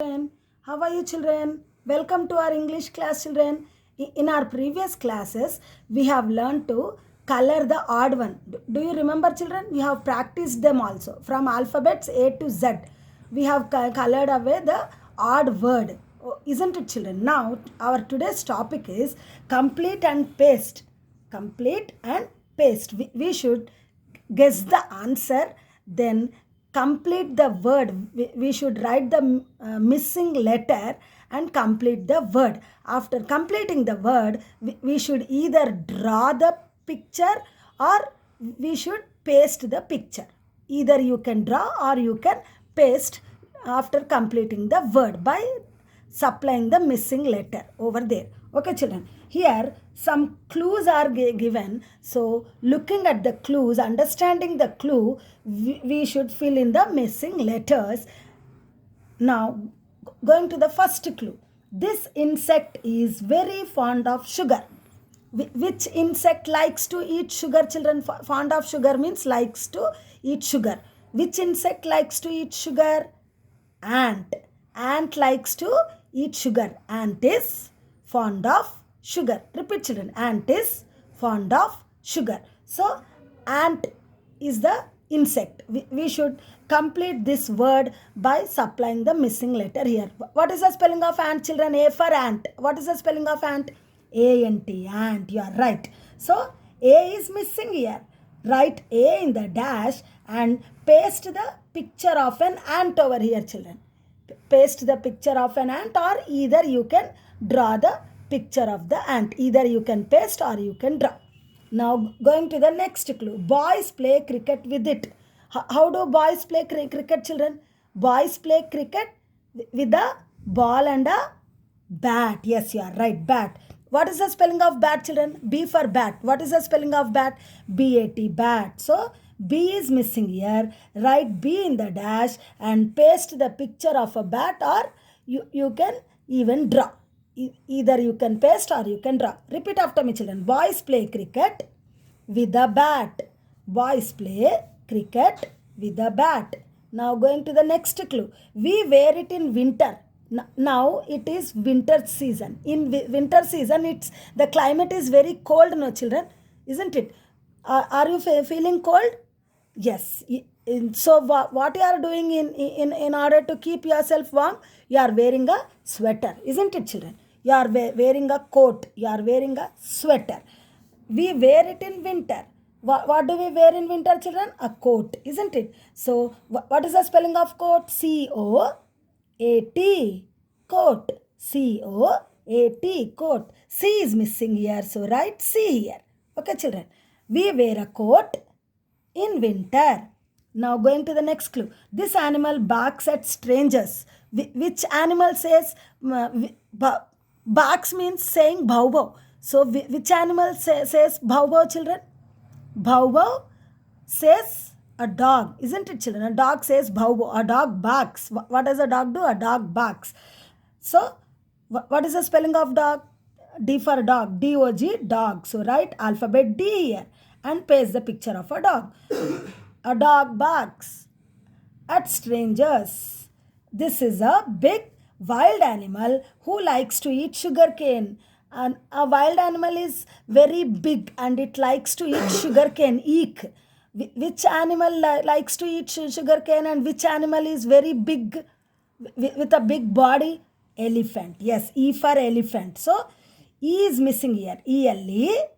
Children. How are you children? Welcome to our English class children. In our previous classes, we have learned to color the odd one. Do you remember children? We have practiced them also. From alphabets A to Z. We have colored away the odd word. Oh, isn't it children? Now, our today's topic is complete and paste. Complete and paste. We should guess the answer, then complete the word. We should write the missing letter and complete the word. After completing the word, we should either draw the picture or we should paste the picture. Either you can draw or you can paste after completing the word by supplying the missing letter over there. Okay children, here some clues are given. So looking at the clues, understanding the clue, we should fill in the missing letters. Now going to the first clue. This insect is very fond of sugar. Which insect likes to eat sugar children? Fond of sugar means likes to eat sugar. Which insect likes to eat sugar? Ant. Ant likes to eat sugar. Ant is fond of sugar. Repeat children. Ant is fond of sugar. So ant is the insect. We should complete this word by supplying the missing letter here. What is the spelling of ant children? A for ant. What is the spelling of ant? A-N-T. Ant. You are right. So A is missing here. Write A in the dash and paste the picture of an ant over here children. Paste the picture of an ant, or either you can draw the picture of the ant. Either you can paste or you can draw. Now going to the next clue. Boys play cricket with it. How do boys play cricket children? Boys play cricket with a ball and a bat. Yes, you are right. Bat. What is the spelling of bat children? B for bat. What is the spelling of bat? B-A-T. Bat. So B is missing here. Write B in the dash and paste the picture of a bat, or you can even draw. Either you can paste or you can draw. Repeat after me children. Boys play cricket with a bat. Boys play cricket with a bat. Now going to the next clue. We wear it in winter. Now it is winter season. In winter season, the climate is very cold, no children, isn't it? Are you feeling cold? Yes. So what you are doing in order to keep yourself warm? You are wearing a sweater, isn't it children? You are wearing a coat. You are wearing a sweater. We wear it in winter. What do we wear in winter children? A coat, isn't it? So what is the spelling of coat? C-O-A-T. Coat. C-O-A-T. Coat. C is missing here. So write C here. Okay children. We wear a coat in winter. Now going to the next clue. This animal barks at strangers. Which animal says barks means saying bow bow. So which animal says bow bow children? Bow bow says a dog, isn't it children? A dog says bow bow. A dog barks. What does a dog do? A dog barks. So what is the spelling of dog? D for dog. D-O-G, dog. So write alphabet D here and paste the picture of a dog. A dog barks at strangers. This is a big wild animal who likes to eat sugarcane. And a wild animal is very big and it likes to eat sugarcane. Eek. Which animal likes to eat sugarcane and which animal is very big with a big body? Elephant. Yes, E for elephant. So E is missing here. E-L-E-P-H-A-N-T.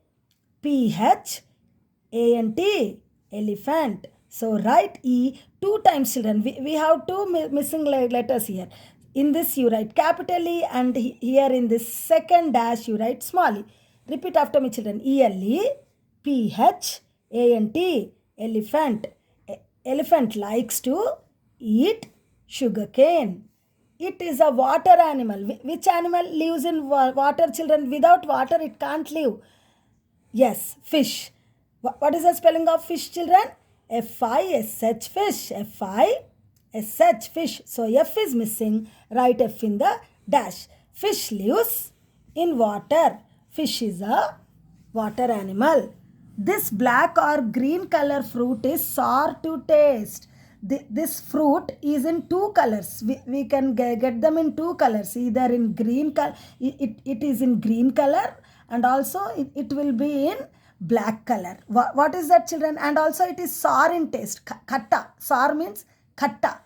Elephant. So write E 2 times children. We have 2 missing letters here. In this you write capital E and here in this second dash you write small e. Repeat after me children. E-L-E-P-H-A-N-T. Elephant. Elephant likes to eat sugarcane. It is a water animal. Which animal lives in water children? Without water it can't live. Yes, fish. What is the spelling of fish children? F-I-S-H, fish. F-I-S-H, fish. So F is missing. Write F in the dash. Fish lives in water. Fish is a water animal. This black or green color fruit is sour to taste. this fruit is in two colors. We can get them in two colors, either in green color, it is in green color, and also it will be in black color. What is that, children? And also it is sour in taste. Khatta. Sour means khatta.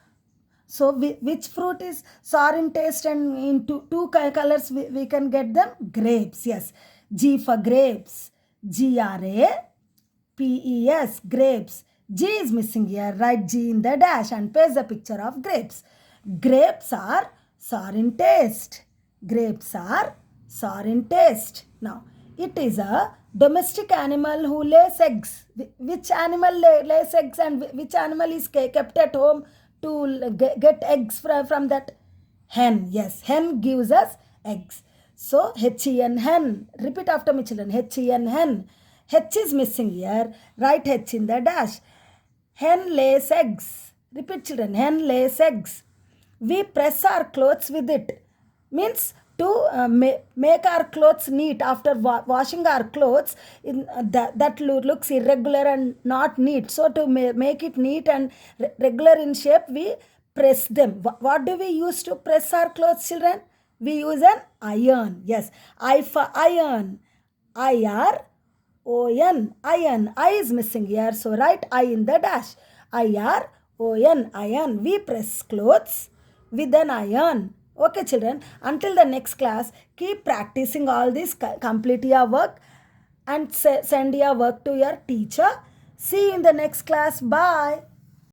So which fruit is sour in taste and in two colors we can get them? Grapes. Yes. G for grapes. GRAPES. Grapes. G is missing here. Write G in the dash and paste the picture of grapes. Grapes are sour in taste. Grapes are sour in taste. Now, it is a domestic animal who lays eggs. Which animal lays eggs, and which animal is kept at home to get eggs from that? Hen. Yes, hen gives us eggs. So, hen, hen. Repeat after me, children. Hen, hen. H is missing here. Write H in the dash. Hen lays eggs. Repeat, children. Hen lays eggs. We press our clothes with it. Means to make our clothes neat after washing our clothes. That looks irregular and not neat. So to make it neat and regular in shape, we press them. What do we use to press our clothes, children? We use an iron. Yes. I for iron. IRON. Iron. I is missing here. So write I in the dash. IRON. Iron. We press clothes with an iron. Okay, children. Until the next class, keep practicing all this. Complete your work and send your work to your teacher. See you in the next class. Bye.